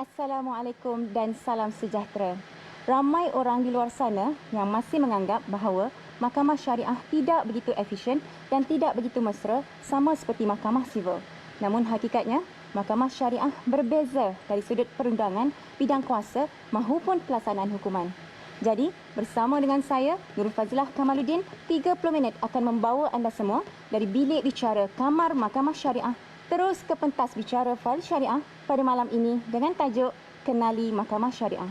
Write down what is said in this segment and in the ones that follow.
Assalamualaikum dan salam sejahtera. Ramai orang di luar sana yang masih menganggap bahawa mahkamah syariah tidak begitu efisien dan tidak begitu mesra sama seperti mahkamah sivil. Namun hakikatnya, mahkamah syariah berbeza dari sudut perundangan, bidang kuasa mahupun pelaksanaan hukuman. Jadi, bersama dengan saya, Nurul Fazilah Kamaluddin, 30 minit akan membawa anda semua dari bilik bicara Kamar Mahkamah Syariah terus ke pentas bicara fail syariah pada malam ini dengan tajuk Kenali Mahkamah Syariah.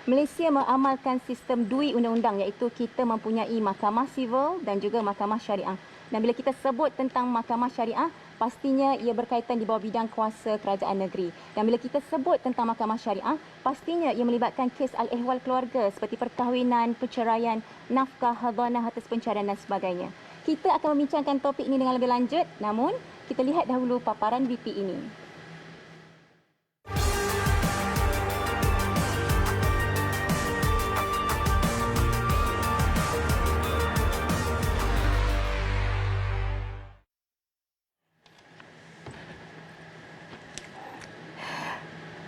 Malaysia mengamalkan sistem dui undang-undang iaitu kita mempunyai mahkamah sivil dan juga mahkamah syariah. Dan bila kita sebut tentang mahkamah syariah, pastinya ia berkaitan di bawah bidang kuasa kerajaan negeri. Dan bila kita sebut tentang mahkamah syariah, pastinya ia melibatkan kes al-ehwal keluarga seperti perkahwinan, perceraian, nafkah, hadhanah atas pencarian dan sebagainya. Kita akan membincangkan topik ini dengan lebih lanjut, namun kita lihat dahulu paparan BP ini.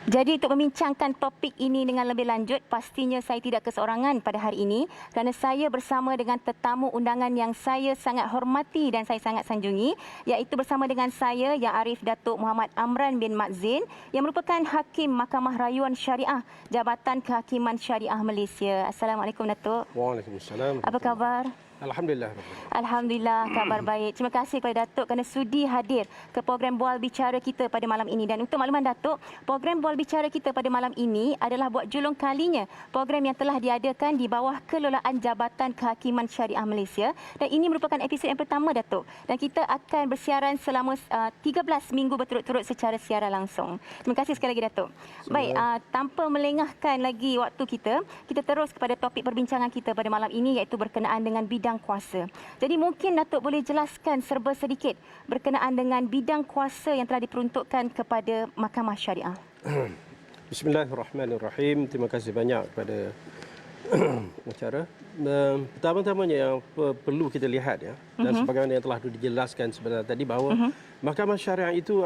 Jadi untuk membincangkan topik ini dengan lebih lanjut, pastinya saya tidak keseorangan pada hari ini kerana saya bersama dengan tetamu undangan yang saya sangat hormati dan saya sangat sanjungi, iaitu bersama dengan saya Yang Arif Datuk Muhammad Amran bin Mat Zain yang merupakan Hakim Mahkamah Rayuan Syariah Jabatan Kehakiman Syariah Malaysia. Assalamualaikum Datuk. Waalaikumsalam. Apa khabar? Alhamdulillah. Alhamdulillah, kabar baik. Terima kasih kepada Datuk kerana sudi hadir ke program Bual Bicara kita pada malam ini. Dan untuk makluman Datuk, program Bual Bicara kita pada malam ini adalah buat julung kalinya program yang telah diadakan di bawah kelolaan Jabatan Kehakiman Syariah Malaysia. Dan ini merupakan episod yang pertama Datuk. Dan kita akan bersiaran selama 13 minggu berturut-turut secara siaran langsung. Terima kasih sekali lagi Datuk. Baik, tanpa melengahkan lagi waktu kita terus kepada topik perbincangan kita pada malam ini iaitu berkenaan dengan bidang kuasa. Jadi mungkin Datuk boleh jelaskan serba sedikit berkenaan dengan bidang kuasa yang telah diperuntukkan kepada Mahkamah Syariah. Bismillahirrahmanirrahim. Terima kasih banyak kepada acara. Pertama-tamanya yang perlu kita lihat dan sebagaimana yang telah dijelaskan sebenarnya tadi bahawa Mahkamah Syariah itu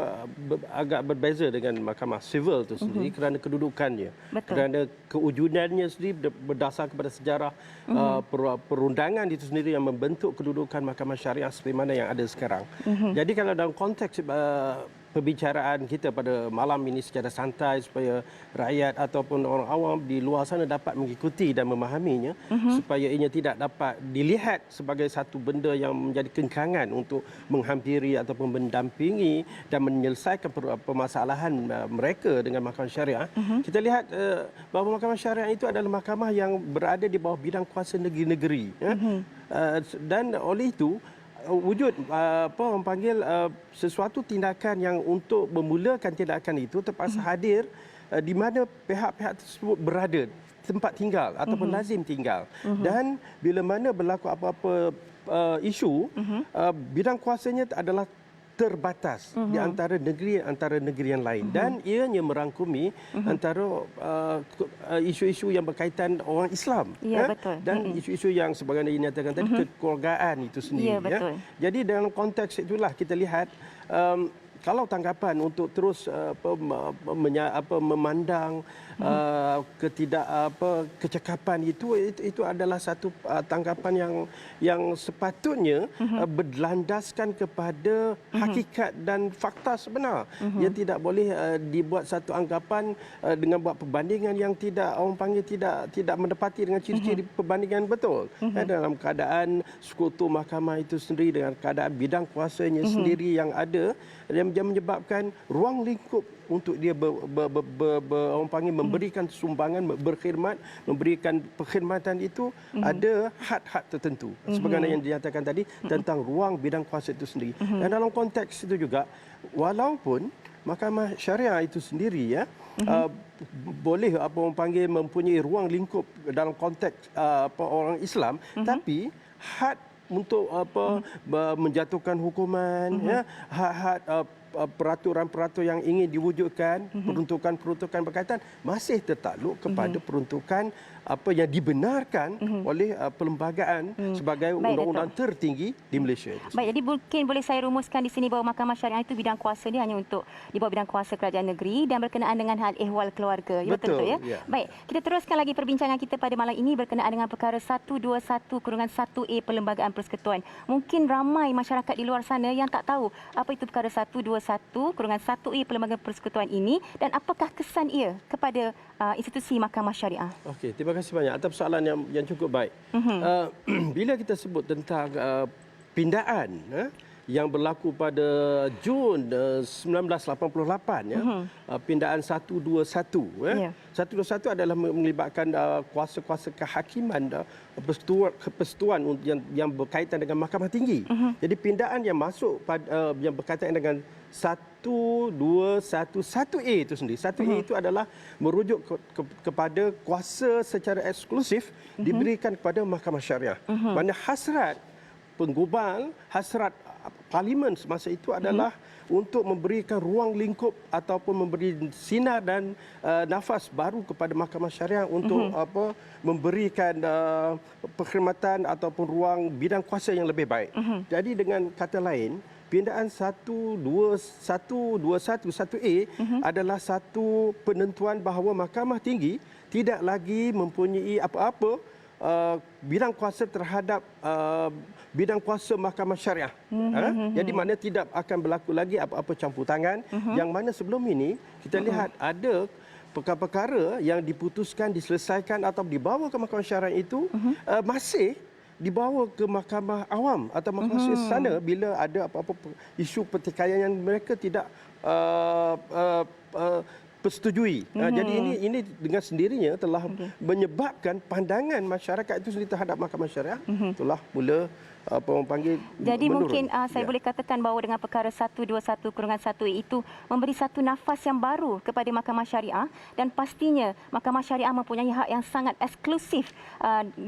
agak berbeza dengan Mahkamah Sivil itu sendiri kerana kedudukannya. Betul. Kerana kewujudannya sendiri berdasar kepada sejarah perundangan itu sendiri yang membentuk kedudukan Mahkamah Syariah seperti mana yang ada sekarang. Jadi kalau dalam konteks perbicaraan kita pada malam ini secara santai supaya rakyat ataupun orang awam di luar sana dapat mengikuti dan memahaminya supaya ianya tidak dapat dilihat sebagai satu benda yang menjadi kengkangan untuk menghampiri ataupun mendampingi dan menyelesaikan permasalahan mereka dengan mahkamah syariah. Kita lihat bahawa mahkamah syariah itu adalah mahkamah yang berada di bawah bidang kuasa negeri-negeri dan oleh itu wujud orang panggil sesuatu tindakan yang untuk memulakan tindakan itu terpaksa hadir di mana pihak-pihak tersebut berada tempat tinggal ataupun lazim tinggal dan bila mana berlaku apa-apa isu bidang kuasanya adalah terbatas di antara negeri yang lain dan ianya merangkumi antara isu-isu yang berkaitan orang Islam Betul. dan isu-isu yang sebagaimana dinyatakan tadi kekeluargaan itu sendiri. Ya, betul. Jadi dalam konteks itulah kita lihat kalau tanggapan untuk terus memandang kecakapan itu adalah satu tanggapan yang sepatutnya berlandaskan kepada hakikat dan fakta sebenar. Ia tidak boleh dibuat satu anggapan dengan buat perbandingan yang tidak orang panggil tidak mendapati dengan ciri-ciri perbandingan betul. Dalam keadaan sekutu mahkamah itu sendiri dengan keadaan bidang kuasanya sendiri yang ada yang menyebabkan ruang lingkup untuk dia orang panggil memberikan sumbangan, berkhidmat, memberikan perkhidmatan itu ada had-had tertentu. Sebagaimana yang dinyatakan tadi tentang ruang bidang kuasa itu sendiri. Dan dalam konteks itu juga, walaupun Mahkamah Syariah itu sendiri boleh orang panggil mempunyai ruang lingkup dalam konteks orang Islam, tapi had untuk menjatuhkan hukuman, ya, had peraturan-peraturan yang ingin diwujudkan, peruntukan-peruntukan berkaitan masih tertakluk kepada peruntukan apa yang dibenarkan oleh perlembagaan sebagai undang-undang tertinggi di Malaysia. Baik, jadi mungkin boleh saya rumuskan di sini bahawa mahkamah syariah itu bidang kuasa dia hanya untuk di bawah bidang kuasa kerajaan negeri dan berkenaan dengan hal ehwal keluarga. Ya, betul ya? Ya. Baik, kita teruskan lagi perbincangan kita pada malam ini berkenaan dengan perkara 121/1A Perlembagaan Persekutuan. Mungkin ramai masyarakat di luar sana yang tak tahu apa itu perkara 121/1A Perlembagaan Persekutuan ini dan apakah kesan ia kepada institusi mahkamah syariah. Okey, terima kasih banyak atas soalan yang cukup baik. Bila kita sebut tentang pindaan yang berlaku pada Jun 1988, pindaan 121. Ya. 121 adalah melibatkan kuasa-kuasa kehakiman, persekutuan yang berkaitan dengan mahkamah tinggi. Jadi pindaan yang masuk yang berkaitan dengan 121(1A itu sendiri. 1A itu adalah merujuk kepada kuasa secara eksklusif diberikan kepada mahkamah syariah. Mana hasrat penggubal, hasrat parlimen semasa itu adalah untuk memberikan ruang lingkup ataupun memberi sinar dan nafas baru kepada mahkamah syariah untuk memberikan perkhidmatan ataupun ruang bidang kuasa yang lebih baik. Jadi dengan kata lain, pindaan 121(1A adalah satu penentuan bahawa mahkamah tinggi tidak lagi mempunyai apa-apa bidang kuasa terhadap bidang kuasa mahkamah syariah. Jadi maknanya tidak akan berlaku lagi apa-apa campur tangan, yang mana sebelum ini kita lihat ada perkara-perkara yang diputuskan, diselesaikan atau dibawa ke mahkamah syariah itu masih dibawa ke mahkamah awam atau mahkamah syariah sana bila ada apa-apa isu pertikaian yang mereka tidak persetujui. Jadi ini dengan sendirinya telah menyebabkan pandangan masyarakat itu sendiri terhadap mahkamah syariah telah mula orang panggil jadi menurun. mungkin saya boleh katakan bahawa dengan perkara 121/1A itu memberi satu nafas yang baru kepada mahkamah syariah dan pastinya mahkamah syariah mempunyai hak yang sangat eksklusif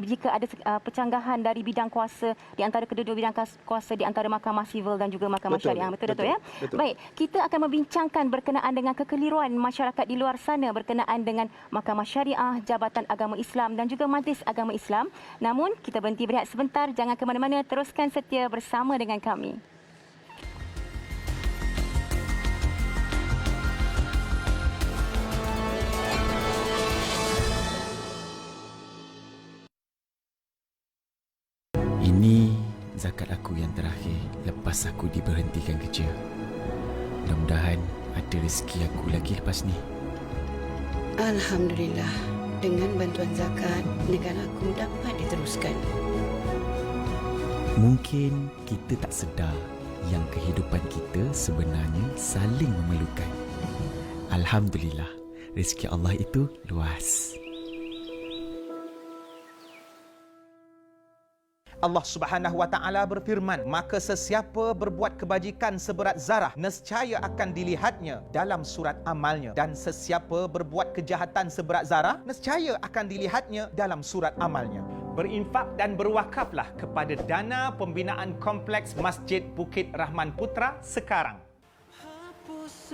jika ada pecanggahan dari bidang kuasa di antara kedua-dua bidang kuasa di antara mahkamah sivil dan juga mahkamah syariah. Betul ya? Betul. Baik, kita akan membincangkan berkenaan dengan kekeliruan masyarakat di luar sana berkenaan dengan mahkamah syariah, Jabatan Agama Islam dan juga Majlis Agama Islam. Namun kita berhenti berehat sebentar, jangan ke mana-mana, teruskan setia bersama dengan kami. Ini zakat aku yang terakhir lepas aku diberhentikan kerja. Mudah-mudahan ada rezeki aku lagi lepas ni. Alhamdulillah, dengan bantuan zakat, negara aku dapat diteruskan. Mungkin kita tak sedar yang kehidupan kita sebenarnya saling memerlukan. Alhamdulillah, rezeki Allah itu luas. Allah Subhanahu wa taala berfirman, maka sesiapa berbuat kebajikan seberat zarah nescaya akan dilihatnya dalam surat amalnya, dan sesiapa berbuat kejahatan seberat zarah nescaya akan dilihatnya dalam surat amalnya. Berinfak dan berwakaflah kepada dana pembinaan kompleks Masjid Bukit Rahman Putra sekarang.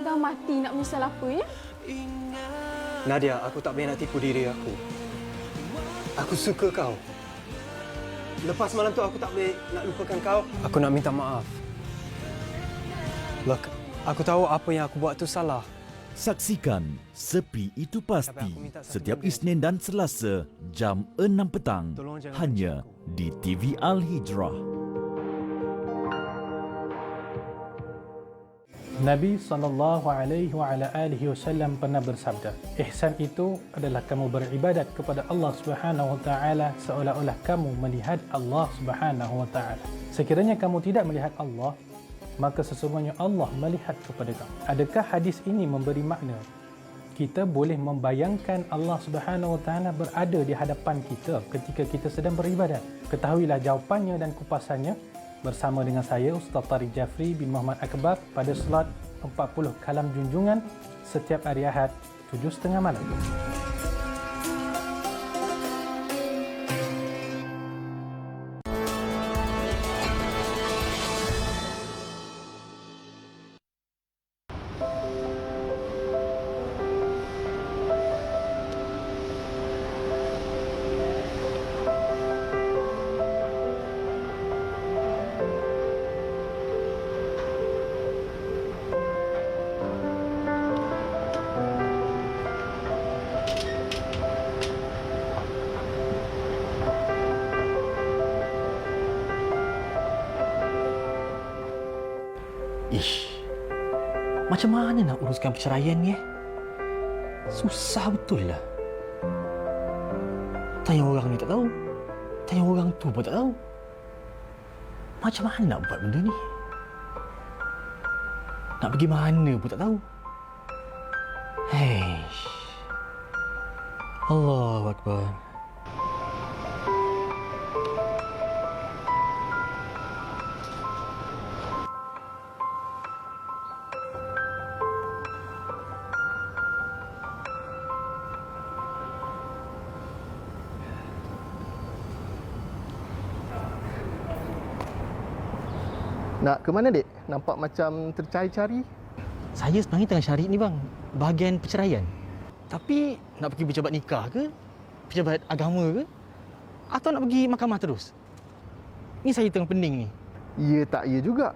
Dah mati nak misal apa ya? Nadia, aku tak boleh nak tipu diri aku. Aku suka kau. Lepas malam tu aku tak boleh nak lupakan kau. Aku nak minta maaf. Look, aku tahu apa yang aku buat tu salah. Saksikan Sepi Itu Pasti setiap Isnin dan Selasa jam 6 petang hanya di TV Al Hijrah. Nabi SAW pernah bersabda, ihsan itu adalah kamu beribadat kepada Allah Subhanahu Wa Taala seolah-olah kamu melihat Allah Subhanahu Wa Taala. Sekiranya kamu tidak melihat Allah, maka sesungguhnya Allah melihat kepada kamu. Adakah hadis ini memberi makna kita boleh membayangkan Allah Subhanahu Wa Taala berada di hadapan kita ketika kita sedang beribadat? Ketahuilah jawapannya dan kupasannya bersama dengan saya Ustaz Tariq Jafri bin Muhammad Akbar pada slot 40 Kalam Junjungan setiap hari Ahad 7.30 malam. Ish, macam mana nak uruskan perceraian ni? Susah betul lah. Tanya orang ni tak tahu. Tanya orang tu pun tak tahu. Macam mana nak buat benda ni? Nak pergi mana pun tak tahu. Heish. Allahu Akbar. Nak ke mana, Dek? Nampak macam tercari-cari. Saya sebenarnya tengah cari ni bang, bahagian perceraian. Tapi nak pergi pejabat nikah ke? Pejabat agama ke? Atau nak pergi mahkamah terus? Ni saya tengah pening ni. Ya tak ya juga.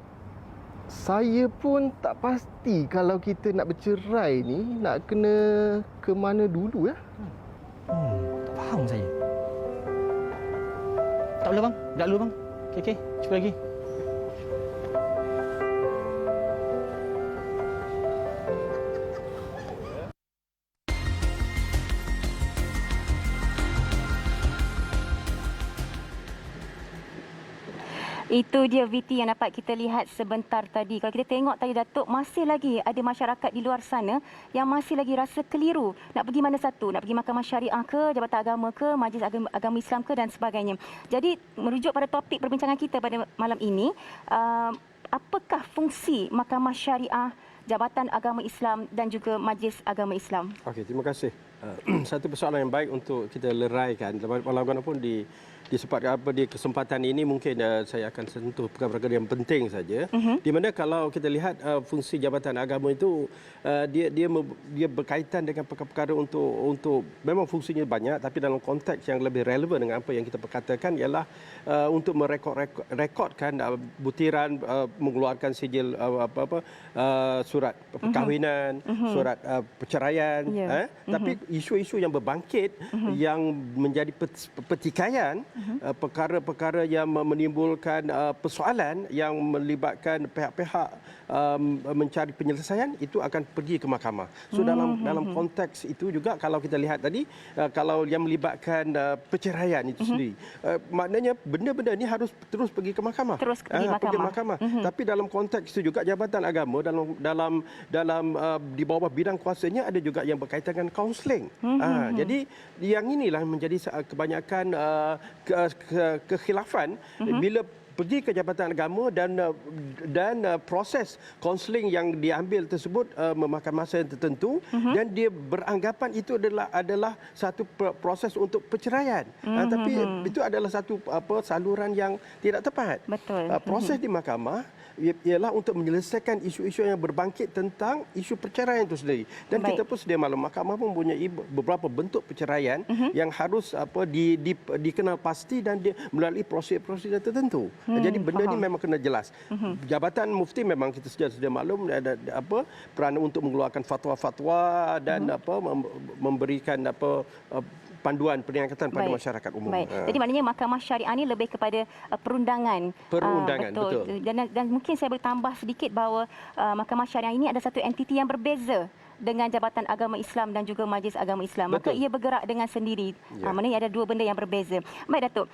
Saya pun tak pasti kalau kita nak bercerai ni nak kena ke mana dulu ya. Tak faham saya. Tak boleh bang, sekejap dulu bang. Okey, cuba lagi. Itu dia VT yang dapat kita lihat sebentar tadi. Kalau kita tengok tadi Datuk, masih lagi ada masyarakat di luar sana yang masih lagi rasa keliru. Nak pergi mana satu? Nak pergi Mahkamah Syariah ke, Jabatan Agama ke, Majlis Agama Islam ke dan sebagainya. Jadi merujuk pada topik perbincangan kita pada malam ini, apakah fungsi Mahkamah Syariah, Jabatan Agama Islam dan juga Majlis Agama Islam? Okey, terima kasih. Satu persoalan yang baik untuk kita leraikan. Walaupun pun di kesempatan ini mungkin saya akan sentuh perkara-perkara yang penting saja. Di mana kalau kita lihat fungsi Jabatan Agama itu dia berkaitan dengan perkara-perkara untuk memang fungsinya banyak, tapi dalam konteks yang lebih relevan dengan apa yang kita perkatakan ialah untuk merekodkan butiran, mengeluarkan sijil surat perkahwinan, surat perceraian, tapi isu-isu yang berbangkit yang menjadi pertikaian, perkara-perkara yang menimbulkan persoalan yang melibatkan pihak-pihak mencari penyelesaian, itu akan pergi ke mahkamah. So dalam konteks itu juga kalau kita lihat tadi, kalau yang melibatkan perceraian itu sendiri, maknanya benda-benda ini harus terus pergi ke mahkamah. Terus pergi mahkamah. Tapi dalam konteks itu juga Jabatan Agama dalam di bawah bidang kuasanya ada juga yang berkaitan dengan kaunseling. Jadi yang inilah menjadi kebanyakan kekhilafan bila pergi ke Jabatan Agama dan proses kaunseling yang diambil tersebut memakan masa yang tertentu, dan dia beranggapan itu adalah satu proses untuk perceraian. Tapi itu adalah satu saluran yang tidak tepat. Betul. Proses di mahkamah ialah untuk menyelesaikan isu-isu yang berbangkit tentang isu perceraian itu sendiri. Dan kita pun sedia maklum, mahkamah mempunyai beberapa bentuk perceraian yang harus dikenal pasti dan melalui prosedur-prosedur tertentu. Jadi benda ni memang kena jelas. Jabatan Mufti memang kita sedia maklum ada peranan untuk mengeluarkan fatwa-fatwa dan memberikan panduan peringatan pada masyarakat umum. Baik. Jadi maknanya Mahkamah Syariah ni lebih kepada perundangan. Betul. Dan mungkin saya boleh tambah sedikit bahawa Mahkamah Syariah ini ada satu entiti yang berbeza dengan Jabatan Agama Islam dan juga Majlis Agama Islam. Maka ia bergerak dengan sendiri. Maknanya ada dua benda yang berbeza. Baik Datuk,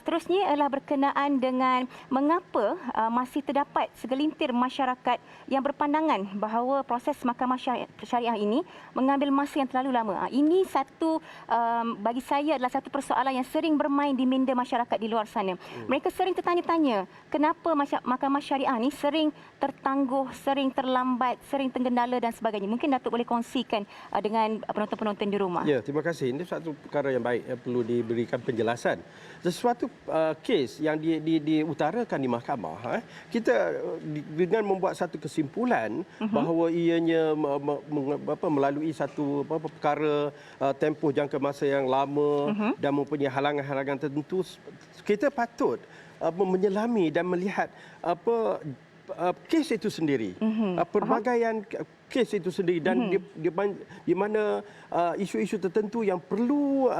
seterusnya adalah berkenaan dengan mengapa masih terdapat segelintir masyarakat yang berpandangan bahawa proses Mahkamah Syariah ini mengambil masa yang terlalu lama. Ini satu bagi saya adalah satu persoalan yang sering bermain di minda masyarakat di luar sana. Mereka sering tertanya-tanya kenapa Mahkamah Syariah ini sering tertangguh, sering terlambat, sering tergendala dan sebagainya. Mungkin Datuk boleh kongsikan dengan penonton-penonton di rumah? Ya, terima kasih. Ini satu perkara yang baik yang perlu diberikan penjelasan. Sesuatu kes yang diutarakan di mahkamah, kita dengan membuat satu kesimpulan bahawa ianya melalui satu perkara tempoh jangka masa yang lama dan mempunyai halangan-halangan tertentu, kita patut menyelami dan melihat kes itu sendiri, pelbagaian kes itu sendiri dan di mana isu-isu tertentu yang perlu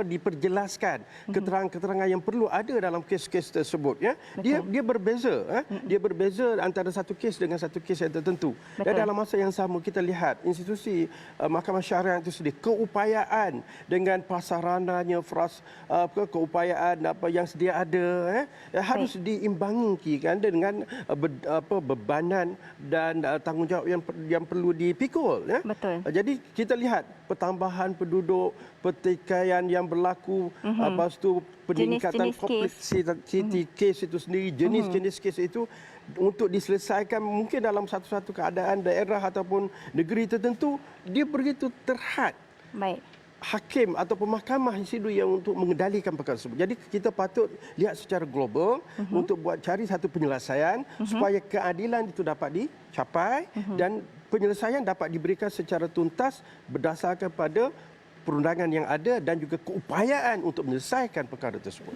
diperjelaskan, keterangan-keterangan yang perlu ada dalam kes-kes tersebut. Ya, dia berbeza, dia berbeza antara satu kes dengan satu kes yang tertentu. Dan dalam masa yang sama kita lihat institusi Mahkamah Syariah itu sendiri, keupayaan dengan prasarananya, keupayaan yang sedia ada, harus diimbangi kan dengan bebanan dan tanggungjawab yang perlu dipikul. Ya? Betul. Jadi kita lihat pertambahan penduduk, pertikaian yang berlaku, lepas tu peningkatan kompleksiti kes itu sendiri, jenis-jenis kes itu untuk diselesaikan mungkin dalam satu-satu keadaan daerah ataupun negeri tertentu, dia begitu terhad. Baik. Hakim ataupun mahkamah individu yang untuk mengendalikan perkara tersebut. Jadi kita patut lihat secara global untuk buat cari satu penyelesaian supaya keadilan itu dapat dicapai dan penyelesaian dapat diberikan secara tuntas berdasarkan pada perundangan yang ada dan juga keupayaan untuk menyelesaikan perkara tersebut.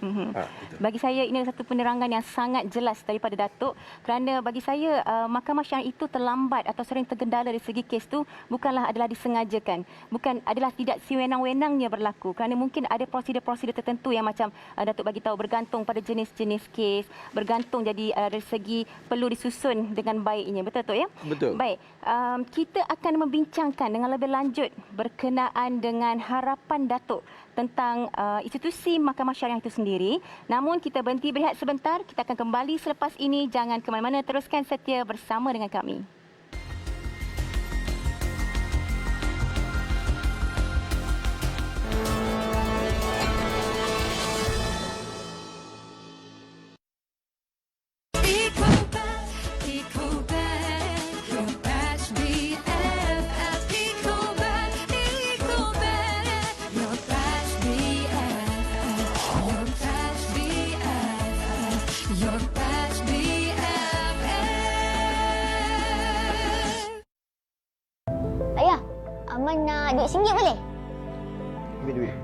Bagi saya ini satu penerangan yang sangat jelas daripada Datuk, kerana bagi saya mahkamah syariah itu terlambat atau sering tergendala dari segi kes itu adalah disengajakan, bukan adalah tidak sewenang-wenangnya berlaku, kerana mungkin ada prosedur-prosedur tertentu yang macam Datuk bagi tahu bergantung pada jenis-jenis kes, bergantung jadi dari segi perlu disusun dengan baiknya. Betul tu ya? Betul. Baik, kita akan membincangkan dengan lebih lanjut berkenaan dengan harapan Datuk tentang institusi Mahkamah Syariah itu sendiri. Namun kita berhenti berehat sebentar. Kita akan kembali selepas ini. Jangan ke mana-mana, teruskan setia bersama dengan kami. RM2 boleh? Ambil duit.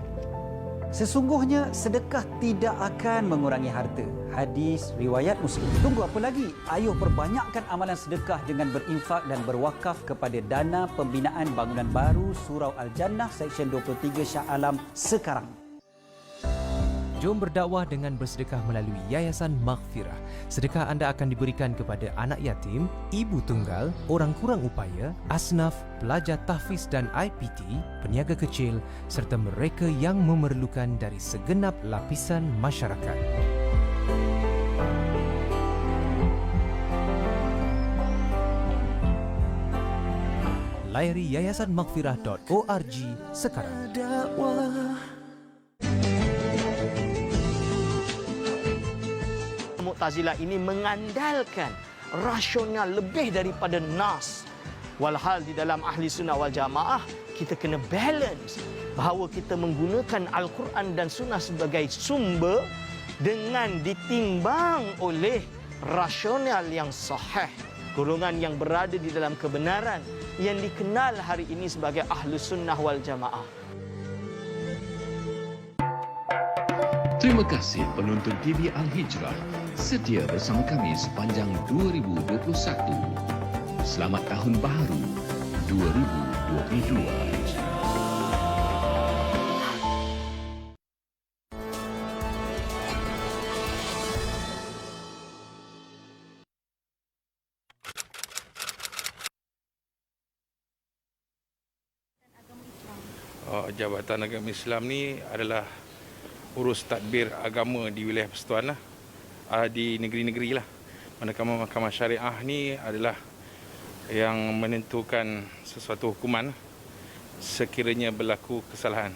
Sesungguhnya sedekah tidak akan mengurangi harta. Hadis riwayat Muslim. Tunggu apa lagi? Ayo perbanyakkan amalan sedekah dengan berinfak dan berwakaf kepada dana pembinaan bangunan baru Surau Al-Jannah Seksyen 23 Shah Alam sekarang. Jom berdakwah dengan bersedekah melalui Yayasan Maghfirah. Sedekah anda akan diberikan kepada anak yatim, ibu tunggal, orang kurang upaya, asnaf, pelajar tahfiz dan IPT, peniaga kecil serta mereka yang memerlukan dari segenap lapisan masyarakat. Layari yayasanmaghfirah.org sekarang. Mu'tazilah ini mengandalkan rasional lebih daripada nas. Walhal di dalam ahli sunnah wal jamaah kita kena balance bahawa kita menggunakan Al-Quran dan sunnah sebagai sumber dengan ditimbang oleh rasional yang sahih. Golongan yang berada di dalam kebenaran yang dikenal hari ini sebagai ahli sunnah wal jamaah. Terima kasih penonton TV Al-Hijrah setia bersama kami sepanjang 2021. Selamat Tahun Baharu 2022. Jabatan Agama Islam ni adalah urus tadbir agama di wilayah persekutuan lah, di negeri-negeri lah. Manakala Mahkamah Syariah ni adalah yang menentukan sesuatu hukuman sekiranya berlaku kesalahan.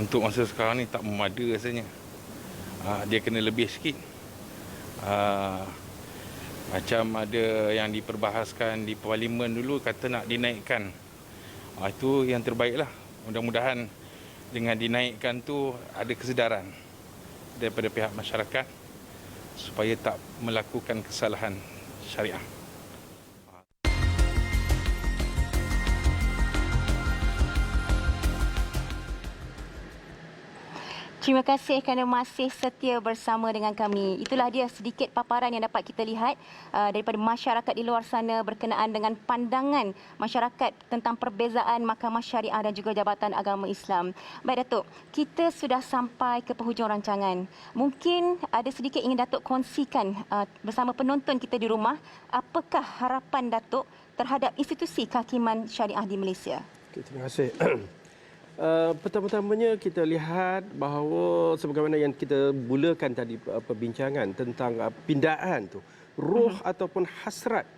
Untuk masa sekarang ni tak memada rasanya. Dia kena lebih sikit. Macam ada yang diperbahaskan di parlimen dulu kata nak dinaikkan. Itu yang terbaiklah. Mudah-mudahan dengan dinaikkan tu ada kesedaran daripada pihak masyarakat supaya tak melakukan kesalahan syariah. Terima kasih kerana masih setia bersama dengan kami. Itulah dia sedikit paparan yang dapat kita lihat daripada masyarakat di luar sana berkenaan dengan pandangan masyarakat tentang perbezaan Mahkamah Syariah dan juga Jabatan Agama Islam. Baik Datuk, kita sudah sampai ke penghujung rancangan. Mungkin ada sedikit ingin Datuk kongsikan bersama penonton kita di rumah, apakah harapan Datuk terhadap institusi kehakiman syariah di Malaysia? Okay, terima kasih. Pertama-tamanya kita lihat bahawa sebagaimana yang kita mulakan tadi perbincangan tentang pindaan tu, ruh ataupun hasrat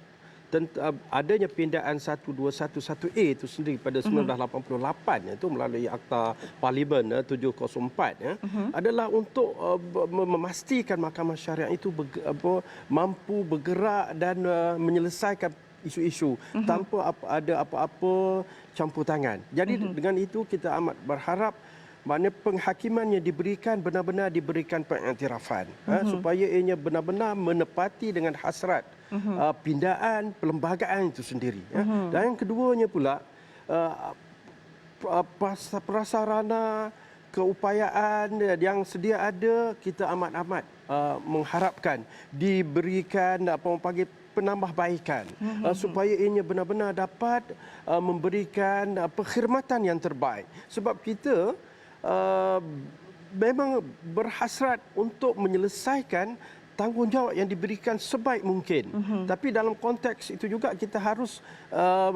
adanya pindaan 1211A itu sendiri pada 1988 itu melalui Akta Parlimen 704 adalah untuk memastikan Mahkamah Syariah itu mampu bergerak dan menyelesaikan isu-isu tanpa ada apa-apa campur tangan. Jadi dengan itu kita amat berharap maknanya penghakiman yang diberikan benar-benar diberikan pengiktirafan supaya ianya benar-benar menepati dengan hasrat pindaan perlembagaan itu sendiri. Dan yang keduanya pula prasarana keupayaan yang sedia ada kita amat-amat mengharapkan diberikan penambahbaikan supaya ianya benar-benar dapat memberikan perkhidmatan yang terbaik. Sebab kita memang berhasrat untuk menyelesaikan tanggungjawab yang diberikan sebaik mungkin. Tapi dalam konteks itu juga kita harus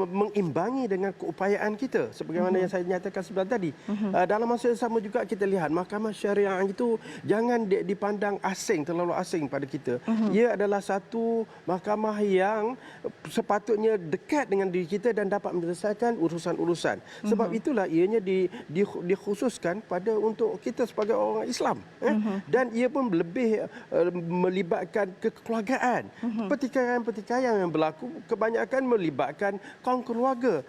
mengimbangi dengan keupayaan kita. Sebagaimana yang saya nyatakan sebentar tadi. Dalam masa yang sama juga kita lihat Mahkamah Syariah itu jangan dipandang asing, terlalu asing pada kita. Ia adalah satu mahkamah yang sepatutnya dekat dengan diri kita dan dapat menyelesaikan urusan-urusan. Sebab itulah ianya dikhususkan pada untuk kita sebagai orang Islam. Dan ia pun lebih melibatkan kekeluargaan. Pertikaian-pertikaian yang berlaku kebanyakan melibatkan kaum keluarga,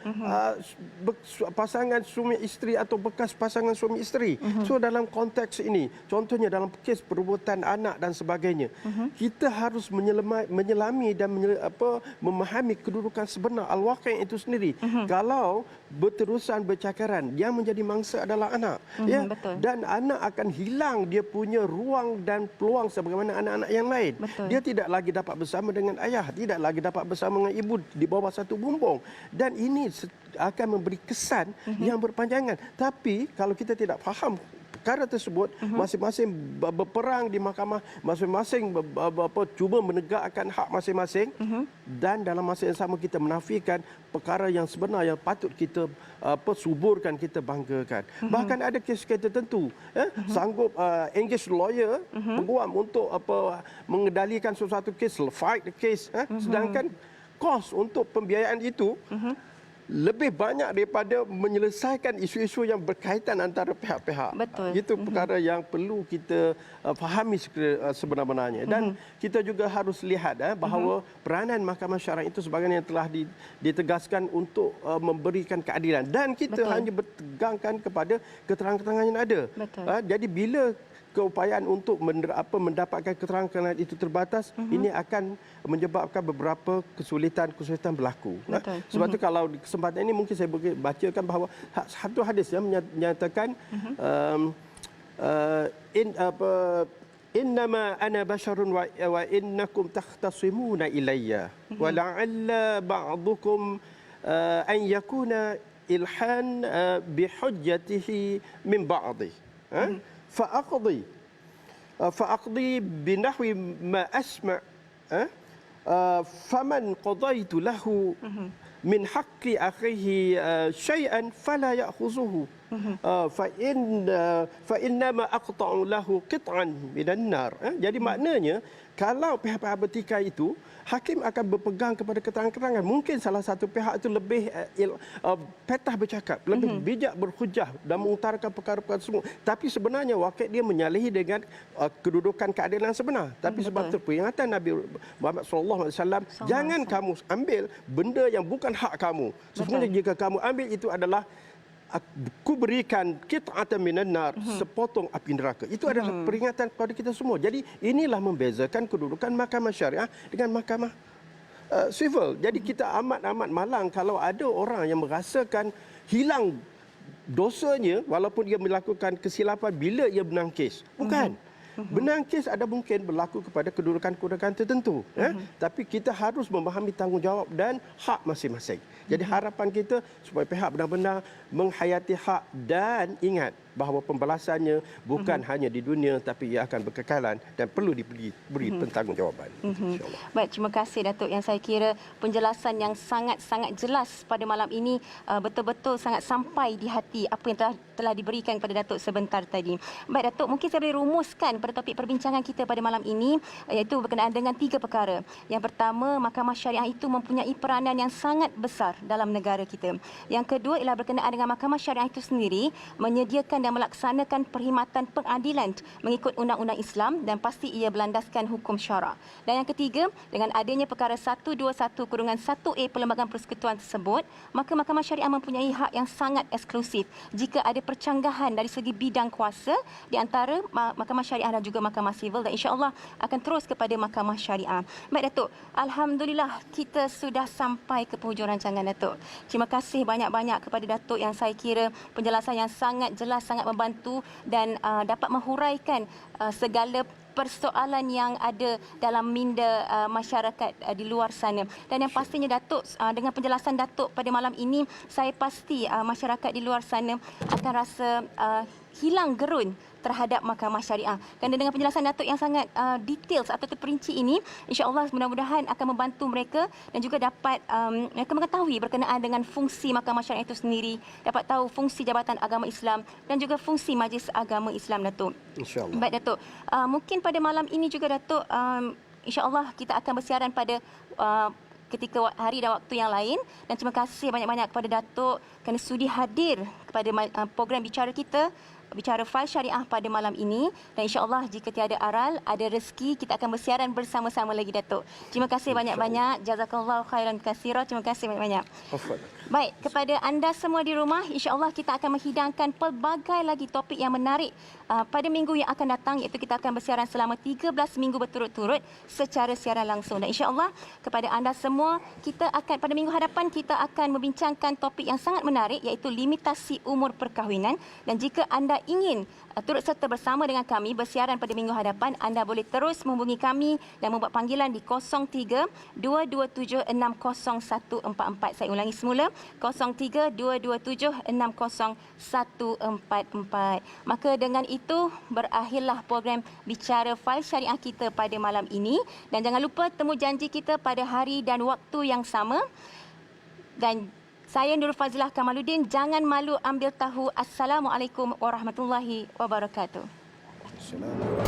pasangan suami isteri atau bekas pasangan suami isteri. So dalam konteks ini, contohnya dalam kes perbuatan anak dan sebagainya, kita harus menyelami dan memahami kedudukan sebenar al-waqi' itu sendiri. Kalau berterusan bercakaran, yang menjadi mangsa adalah anak. Betul. Dan anak akan hilang dia punya ruang dan peluang sebagaimana anak-anak yang lain. Betul. Dia tidak lagi dapat bersama dengan ayah, tidak lagi dapat bersama dengan ibu di bawah satu bumbung. Dan ini akan memberi kesan yang berpanjangan. Tapi kalau kita tidak faham perkara tersebut, masing-masing berperang di mahkamah, masing-masing cuba menegakkan hak masing-masing, dan dalam masa yang sama kita menafikan perkara yang sebenar yang patut kita suburkan, kita banggakan. Bahkan ada kes-kes tertentu sanggup engage lawyer, peguam untuk mengendalikan sesuatu kes, fight the case, sedangkan kos untuk pembiayaan itu lebih banyak daripada menyelesaikan isu-isu yang berkaitan antara pihak-pihak. Betul. Itu perkara yang perlu kita fahami sebenar-benarnya. Dan kita juga harus lihat bahawa peranan Mahkamah Syariah itu sebagaimana yang telah ditegaskan untuk memberikan keadilan. Dan kita hanya bertegangkan kepada keterangan-keterangan yang ada. Jadi bila keupayaan untuk mendapatkan keterangan itu terbatas, ini akan menyebabkan beberapa kesulitan berlaku. Sebab itu kalau di kesempatan ini mungkin saya bacakan bahawa satu hadis yang menyatakan innama ana basharun wa innakum takhtasimuna ilayya wa la'alla ba'dukum an yakuna ilhan bihujjatihi min ba'dih. فأقضي بنحو ما أسمع فمن قضيت له من حق أخيه شيئا فلا يأخذه fa innama aqta'u lahu qit'an minan nar. Jadi maknanya kalau pihak-pihak bertikai itu, hakim akan berpegang kepada keterangan-keterangan. Mungkin salah satu pihak itu lebih petah bercakap, lebih bijak berhujah dan mengutarakan perkara-perkara semua. Tapi sebenarnya wakil dia menyalahi dengan kedudukan keadilan sebenar. Tapi sebab itu peringatan Nabi Muhammad SAW, jangan kamu ambil benda yang bukan hak kamu. Sesungguhnya jika kamu ambil itu adalah aku berikan qit'atan minan nar, sepotong api neraka. Itu adalah peringatan kepada kita semua. Jadi inilah membezakan kedudukan mahkamah syariah dengan mahkamah civil. Jadi kita amat malang kalau ada orang yang merasakan hilang dosanya walaupun dia melakukan kesilapan bila ia menang kes. Bukan. Benang kes ada mungkin berlaku kepada kedudukan-kedudukan tertentu. Tapi kita harus memahami tanggungjawab dan hak masing-masing. Jadi harapan kita supaya pihak benar-benar menghayati hak dan ingat bahawa pembalasannya bukan hanya di dunia tapi ia akan berkekalan dan perlu diberi pertanggungjawaban. InsyaAllah. Baik, terima kasih Datuk, yang saya kira penjelasan yang sangat-sangat jelas pada malam ini, betul-betul sangat sampai di hati apa yang telah diberikan kepada Datuk sebentar tadi. Baik Datuk, mungkin saya boleh rumuskan pada topik perbincangan kita pada malam ini, iaitu berkenaan dengan 3 perkara. Yang pertama, mahkamah syariah itu mempunyai peranan yang sangat besar dalam negara kita. Yang kedua ialah berkenaan dengan mahkamah syariah itu sendiri menyediakan dan melaksanakan perkhidmatan pengadilan mengikut undang-undang Islam dan pasti ia berlandaskan hukum syarak. Dan yang ketiga, dengan adanya perkara 121/1A Perlembagaan Persekutuan tersebut, maka mahkamah syariah mempunyai hak yang sangat eksklusif jika ada percanggahan dari segi bidang kuasa di antara mahkamah syariah dan juga mahkamah sivil, dan insya-Allah akan terus kepada mahkamah syariah. Baik Datuk, alhamdulillah kita sudah sampai ke penghujung rancangan Datuk. Terima kasih banyak-banyak kepada Datuk yang saya kira penjelasan yang sangat jelas, sangat membantu dan dapat menghuraikan segala persoalan yang ada dalam minda masyarakat di luar sana. Dan yang pastinya Datuk, dengan penjelasan Datuk pada malam ini, saya pasti masyarakat di luar sana akan rasa hilang gerun terhadap mahkamah syariah. Kerana dengan penjelasan Datuk yang sangat detail atau terperinci ini, insya-Allah mudah-mudahan akan membantu mereka dan juga dapat mereka mengetahui berkenaan dengan fungsi mahkamah syariah itu sendiri, dapat tahu fungsi Jabatan Agama Islam dan juga fungsi Majlis Agama Islam Datuk. Insya-Allah. Baik Datuk, mungkin pada malam ini juga Datuk, insya-Allah kita akan bersiaran pada ketika hari dan waktu yang lain, dan terima kasih banyak-banyak kepada Datuk kerana sudi hadir kepada program bicara kita, bicara fail syariah pada malam ini, dan insya-Allah jika tiada aral, ada rezeki, kita akan bersiaran bersama-sama lagi Datuk. Terima kasih banyak-banyak. Jazakallahu khairan katsira. Terima kasih banyak-banyak. Baik, kepada anda semua di rumah, insya-Allah kita akan menghidangkan pelbagai lagi topik yang menarik pada minggu yang akan datang, iaitu kita akan bersiaran selama 13 minggu berturut-turut secara siaran langsung. Dan insya-Allah kepada anda semua, kita akan pada minggu hadapan kita akan membincangkan topik yang sangat menarik, iaitu limitasi umur perkahwinan. Dan jika anda ingin turut serta bersama dengan kami bersiaran pada minggu hadapan, anda boleh terus menghubungi kami dan membuat panggilan di 03-227-60144. Saya ulangi semula, 03-227-60144. Maka dengan itu berakhirlah program Bicara Fail Syariah kita pada malam ini, dan jangan lupa temu janji kita pada hari dan waktu yang sama. Dan saya Nurul Fazilah Kamaluddin, jangan malu ambil tahu. Assalamualaikum warahmatullahi wabarakatuh. Assalamualaikum.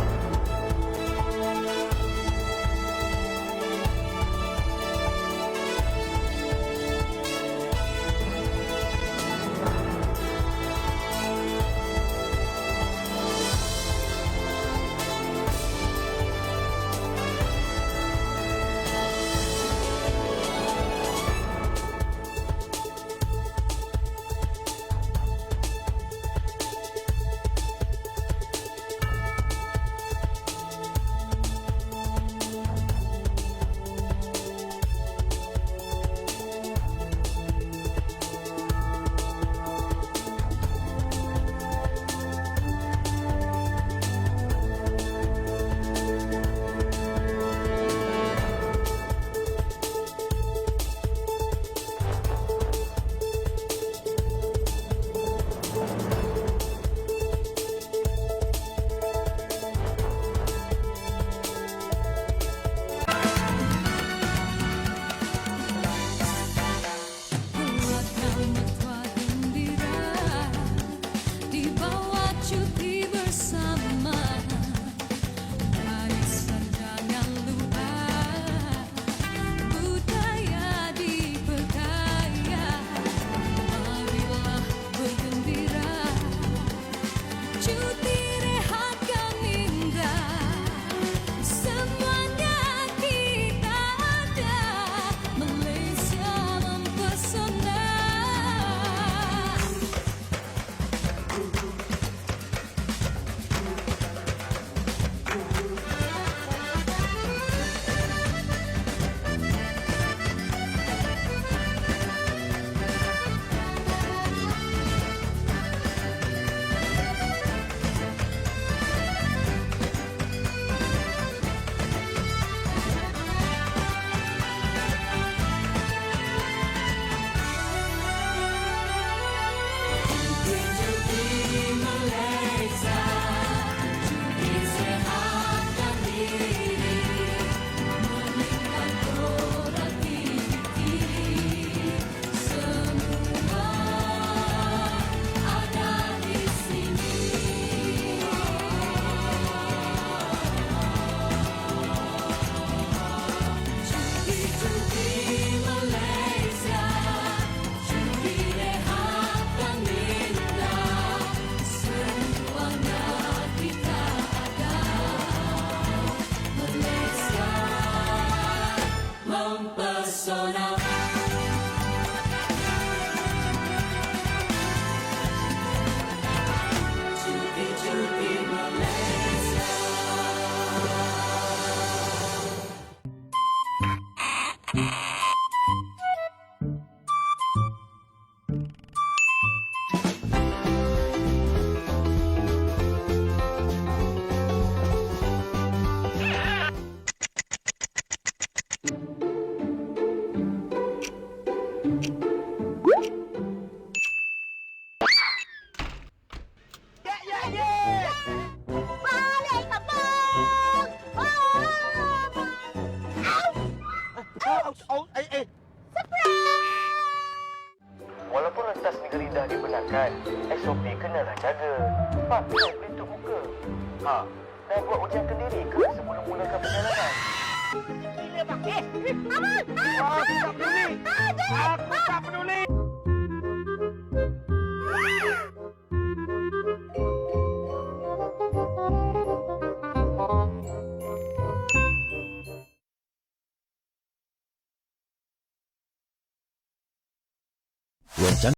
mempesona. Cuti-cuti Malaysia. Walaupun rentas negeri dah dibenarkan, SOP kenalah jaga. Pakai pelitup muka. Dan buat ujian kendiri ke sebelum mulakan perjalanan. Gila bang. Abang! Tak boleh. Aku